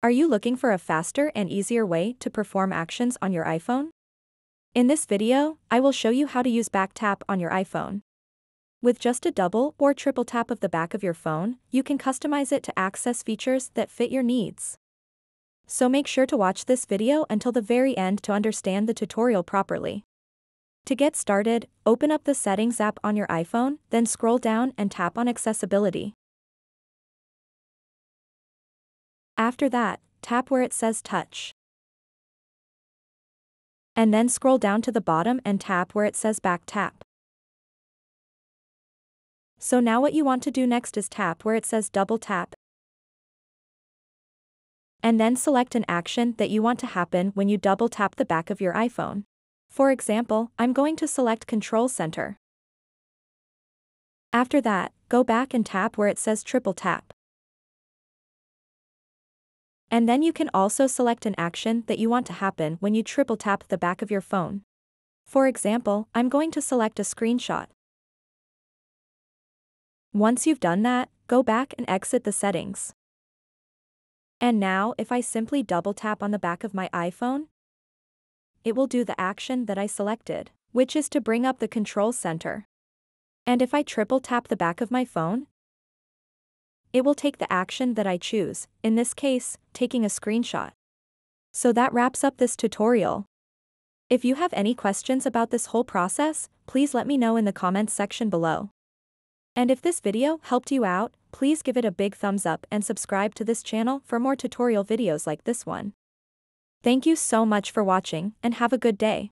Are you looking for a faster and easier way to perform actions on your iPhone? In this video, I will show you how to use back tap on your iPhone. With just a double or triple tap of the back of your phone, you can customize it to access features that fit your needs. So make sure to watch this video until the very end to understand the tutorial properly. To get started, open up the Settings app on your iPhone, then scroll down and tap on Accessibility. After that, tap where it says Touch. And then scroll down to the bottom and tap where it says Back Tap. So now what you want to do next is tap where it says Double Tap. And then select an action that you want to happen when you double tap the back of your iPhone. For example, I'm going to select Control Center. After that, go back and tap where it says Triple Tap. And then you can also select an action that you want to happen when you triple tap the back of your phone. For example, I'm going to select a screenshot. Once you've done that, go back and exit the settings. And now if I simply double tap on the back of my iPhone, it will do the action that I selected, which is to bring up the control center. And if I triple tap the back of my phone, it will take the action that I choose, in this case, taking a screenshot. So that wraps up this tutorial. If you have any questions about this whole process, please let me know in the comments section below. And if this video helped you out, please give it a big thumbs up and subscribe to this channel for more tutorial videos like this one. Thank you so much for watching and have a good day.